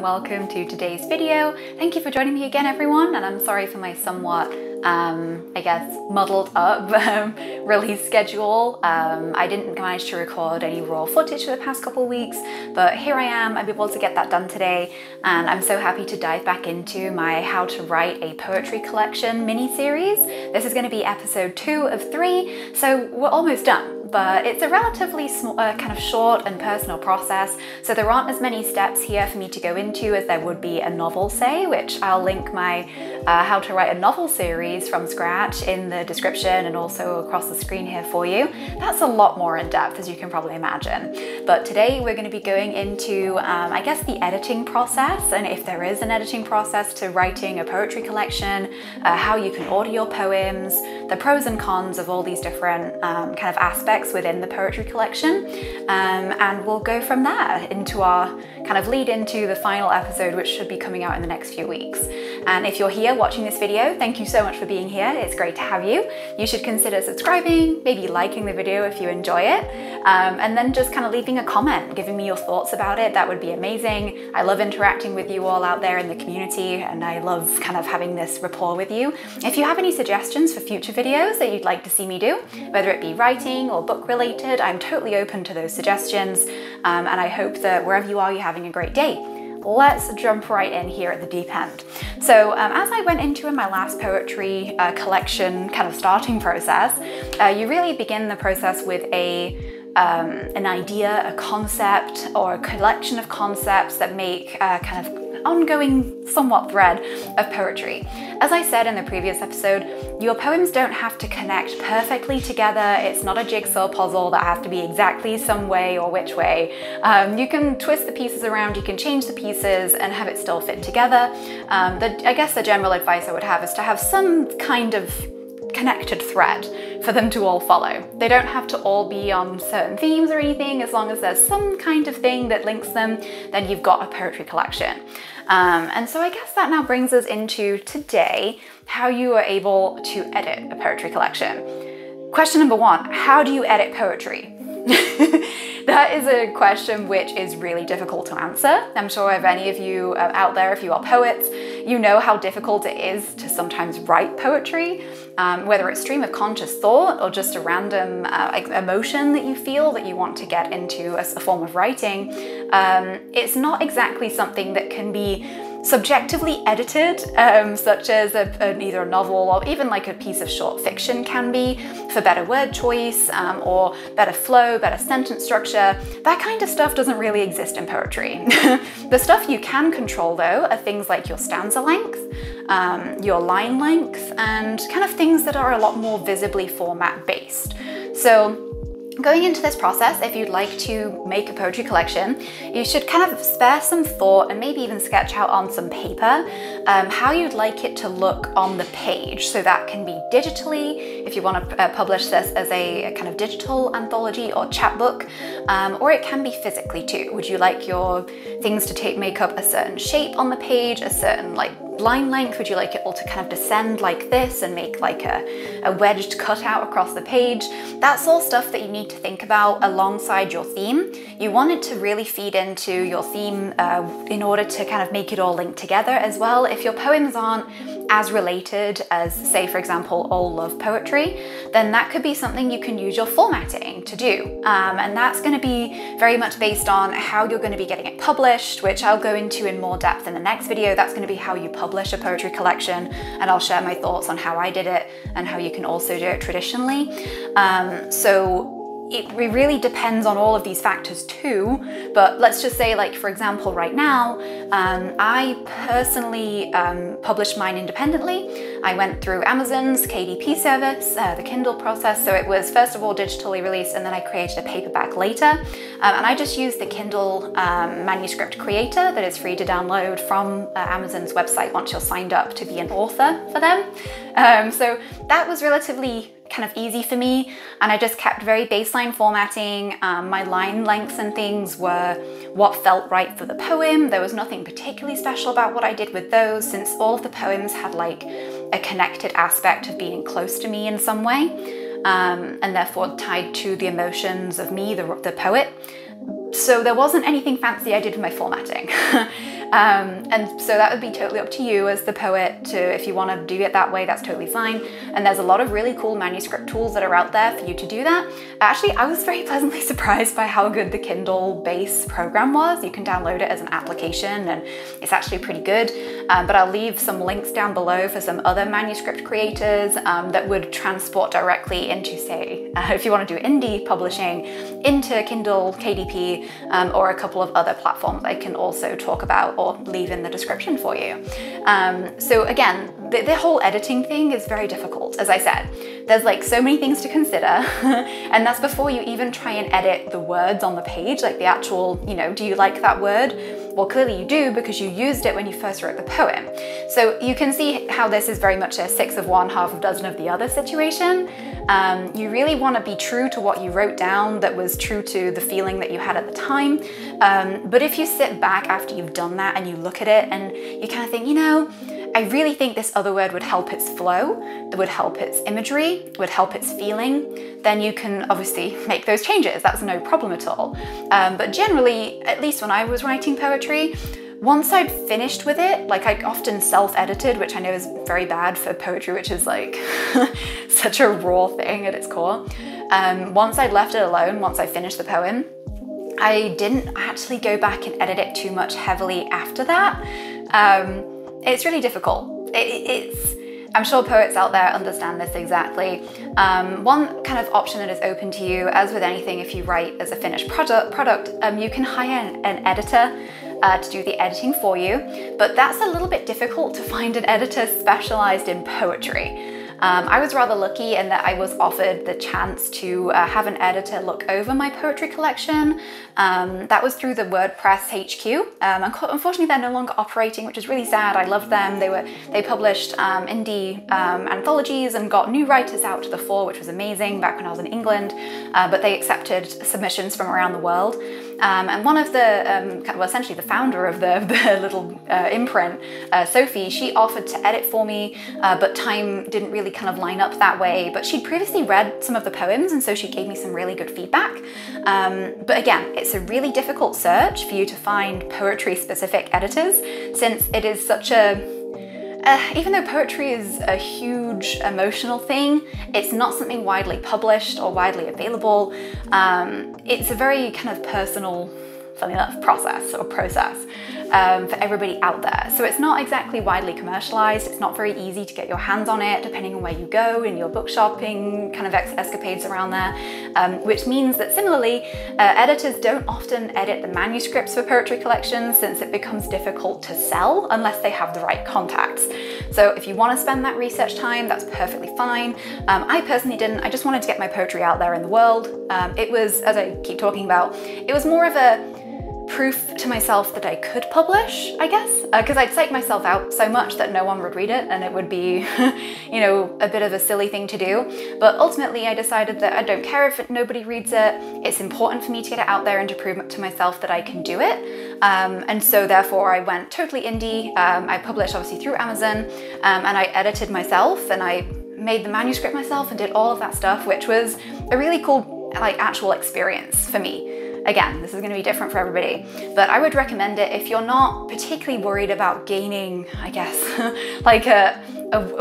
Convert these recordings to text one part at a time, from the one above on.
welcome to today's video. Thank you for joining me again, everyone, and I'm sorry for my somewhat, I guess, muddled up release schedule. I didn't manage to record any raw footage for the past couple of weeks, but here I am. I'm able to get that done today, and I'm so happy to dive back into my How to Write a Poetry Collection mini-series. This is going to be episode 2 of 3, so we're almost done. But it's a relatively small, kind of short and personal process, so there aren't as many steps here for me to go into as there would be a novel, say, which I'll link my How to Write a Novel series from scratch in the description and also across the screen here for you. That's a lot more in depth, as you can probably imagine. But today we're going to be going into, I guess, the editing process, and if there is an editing process to writing a poetry collection, how you can order your poems, the pros and cons of all these different kind of aspects within the poetry collection, and we'll go from there into our kind of lead into the final episode, which should be coming out in the next few weeks. And if you're here watching this video, thank you so much for being here. It's great to have you. You should consider subscribing, maybe liking the video if you enjoy it, and then just kind of leaving a comment, giving me your thoughts about it. That would be amazing. I love interacting with you all out there in the community, and I love kind of having this rapport with you. If you have any suggestions for future videos that you'd like to see me do, whether it be writing or book related, I'm totally open to those suggestions, and I hope that wherever you are, you're having a great day. Let's jump right in here at the deep end. So as I went into in my last poetry collection kind of starting process, you really begin the process with an idea, a concept, or a collection of concepts that make kind of ongoing somewhat thread of poetry. As I said in the previous episode, your poems don't have to connect perfectly together. It's not a jigsaw puzzle that has to be exactly some way or which way. You can twist the pieces around, you can change the pieces and have it still fit together. I guess the general advice I would have is to have some kind of connected thread for them to all follow. They don't have to all be on certain themes or anything. As long as there's some kind of thing that links them, then you've got a poetry collection. And so I guess that now brings us into today, how you are able to edit a poetry collection. Question number 1, how do you edit poetry? That is a question which is really difficult to answer. I'm sure if any of you out there, if you are poets, you know how difficult it is to sometimes write poetry, whether it's stream of conscious thought or just a random emotion that you feel that you want to get into a form of writing. It's not exactly something that can be subjectively edited, such as either a novel or even like a piece of short fiction can be, for better word choice or better flow, better sentence structure. That kind of stuff doesn't really exist in poetry. The stuff you can control, though, are things like your stanza length, your line length, and kind of things that are a lot more visibly format based. So going into this process, if you'd like to make a poetry collection, you should kind of spare some thought and maybe even sketch out on some paper how you'd like it to look on the page. So that can be digitally, if you want to publish this as a kind of digital anthology or chapbook, or it can be physically too. Would you like your things to make up a certain shape on the page, a certain line length? Would you like it all to kind of descend like this and make like a wedged cutout across the page? That's all stuff that you need to think about alongside your theme. You want it to really feed into your theme in order to kind of make it all link together as well. If your poems aren't as related as, say, for example, all love poetry, then that could be something you can use your formatting to do. And that's going to be very much based on how you're going to be getting it published, which I'll go into in more depth in the next video. That's going to be how you publish a poetry collection, and I'll share my thoughts on how I did it and how you can also do it traditionally. So it really depends on all of these factors too, but let's just say, like, for example, right now, I personally published mine independently. I went through Amazon's KDP service, the Kindle process, so it was first of all digitally released, and then I created a paperback later, and I just used the Kindle Manuscript creator that is free to download from Amazon's website once you're signed up to be an author for them. So that was relatively kind of easy for me, and I just kept very baseline formatting. My line lengths and things were what felt right for the poem. There was nothing particularly special about what I did with those, since all of the poems had like a connected aspect of being close to me in some way, and therefore tied to the emotions of me, the poet. So there wasn't anything fancy I did with my formatting. And so that would be totally up to you as the poet to, if you want to do it that way, that's totally fine. And there's a lot of really cool manuscript tools that are out there for you to do that. Actually, I was very pleasantly surprised by how good the Kindle base program was. You can download it as an application and it's actually pretty good. But I'll leave some links down below for some other manuscript creators that would transport directly into, say, if you want to do indie publishing, into Kindle, KDP, or a couple of other platforms I can also talk about or leave in the description for you. So again, the whole editing thing is very difficult. As I said, there's like so many things to consider, and that's before you even try and edit the words on the page, like the actual, you know, do you like that word? Well, clearly you do because you used it when you first wrote the poem. So you can see how this is very much a 6 of one, half a dozen of the other situation. You really want to be true to what you wrote down that was true to the feeling that you had at the time. But if you sit back after you've done that and you look at it and you kind of think, you know, I really think this other word would help its flow, that would help its imagery, would help its feeling, then you can obviously make those changes. That's no problem at all. But generally, at least when I was writing poetry, once I'd finished with it, like I often self-edited, which I know is very bad for poetry, which is like such a raw thing at its core. Once I'd left it alone, once I finished the poem, I didn't actually go back and edit it too much heavily after that. It's really difficult. I'm sure poets out there understand this exactly. One kind of option that is open to you, as with anything, if you write as a finished product, you can hire an editor to do the editing for you, but that's a little bit difficult to find an editor specialized in poetry. I was rather lucky in that I was offered the chance to have an editor look over my poetry collection. That was through the WordPress HQ. Unfortunately, they're no longer operating, which is really sad. I loved them. They published indie anthologies and got new writers out to the fore, which was amazing back when I was in England. But they accepted submissions from around the world. And one of the, well, essentially the founder of the little imprint, Sophie, she offered to edit for me, but time didn't really kind of line up that way. But she'd previously read some of the poems, and so she gave me some really good feedback. But again, it's a really difficult search for you to find poetry-specific editors, since it is such a even though poetry is a huge emotional thing, it's not something widely published or widely available. It's a very kind of personal, funny enough, process for everybody out there. So it's not exactly widely commercialized. It's not very easy to get your hands on it, depending on where you go in your book shopping kind of escapades around there, which means that similarly, editors don't often edit the manuscripts for poetry collections, since it becomes difficult to sell unless they have the right contacts. So if you want to spend that research time, that's perfectly fine. I personally didn't. I just wanted to get my poetry out there in the world. It was, as I keep talking about, it was more of a proof to myself that I could publish, I guess, because I'd psych myself out so much that no one would read it, and it would be, you know, a bit of a silly thing to do. But ultimately I decided that I don't care if nobody reads it. It's important for me to get it out there and to prove to myself that I can do it. And so therefore I went totally indie. I published obviously through Amazon, and I edited myself, and I made the manuscript myself and did all of that stuff, which was a really cool, like, actual experience for me. Again, this is going to be different for everybody, but I would recommend it if you're not particularly worried about gaining, I guess, like a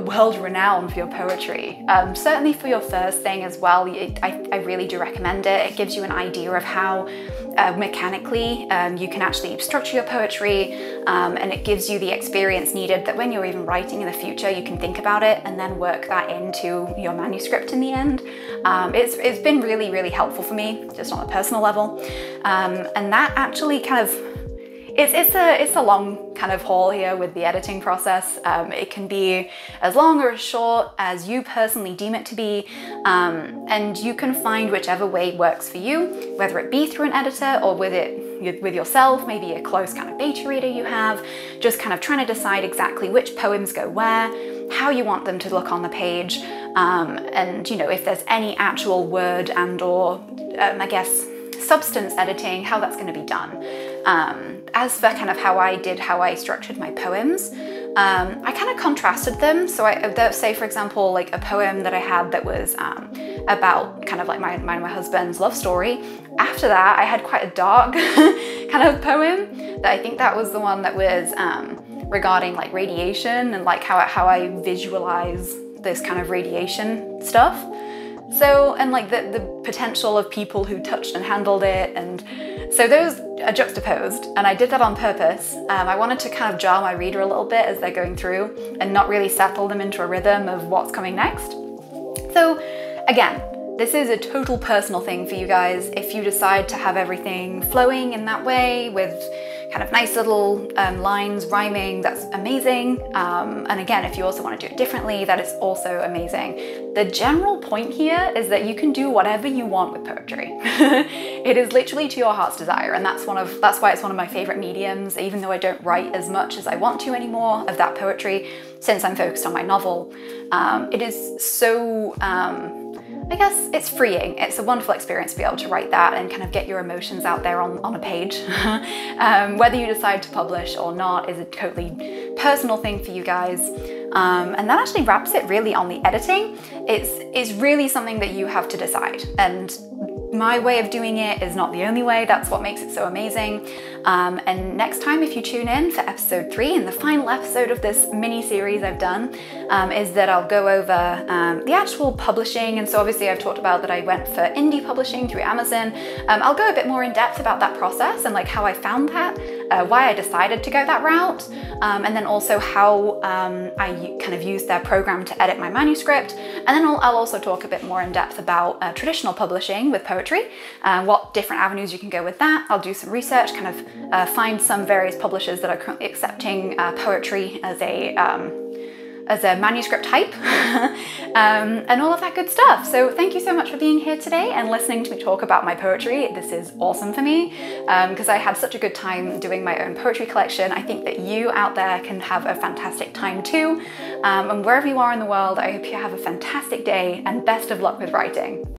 world renown for your poetry. Certainly for your first thing as well, I really do recommend it. It gives you an idea of how mechanically you can actually structure your poetry, and it gives you the experience needed that when you're even writing in the future, you can think about it and then work that into your manuscript in the end. It's been really, really helpful for me, just on a personal level. And that actually kind of, it's a long kind of haul here with the editing process. It can be as long or as short as you personally deem it to be, and you can find whichever way works for you, whether it be through an editor or with yourself, maybe a close kind of beta reader you have, just kind of trying to decide exactly which poems go where, how you want them to look on the page, and you know, if there's any actual word and or I guess substance editing, how that's going to be done. As for kind of how I structured my poems, I kind of contrasted them. So say for example, like a poem that I had that was about kind of like my husband's love story. After that, I had quite a dark kind of poem that I think that was the one that was regarding like radiation and like how I visualize this kind of radiation stuff. So, and like the potential of people who touched and handled it, and so those are juxtaposed, and I did that on purpose. I wanted to kind of jar my reader a little bit as they're going through and not really settle them into a rhythm of what's coming next. So again, this is a total personal thing for you guys. If you decide to have everything flowing in that way with kind of nice little lines rhyming, that's amazing. And again, if you also want to do it differently, that is also amazing. The general point here is that you can do whatever you want with poetry. It is literally to your heart's desire, and that's why it's one of my favorite mediums, even though I don't write as much as I want to anymore of that poetry, since I'm focused on my novel. It is so, I guess it's freeing. It's a wonderful experience to be able to write that and kind of get your emotions out there on a page. Whether you decide to publish or not is a totally personal thing for you guys. And that actually wraps it really on the editing. It's really something that you have to decide. And my way of doing it is not the only way. That's what makes it so amazing. And next time, if you tune in for episode 3 and the final episode of this mini series I've done, is that I'll go over the actual publishing. And so obviously I've talked about that I went for indie publishing through Amazon. I'll go a bit more in depth about that process and like how I found that, why I decided to go that route, and then also how I kind of used their program to edit my manuscript. And then I'll also talk a bit more in depth about traditional publishing with poetry, what different avenues you can go with that. I'll do some research, kind of find some various publishers that are currently accepting poetry as a manuscript type, and all of that good stuff. So thank you so much for being here today and listening to me talk about my poetry. This is awesome for me because I had such a good time doing my own poetry collection. I think that you out there can have a fantastic time too. And wherever you are in the world, I hope you have a fantastic day and best of luck with writing.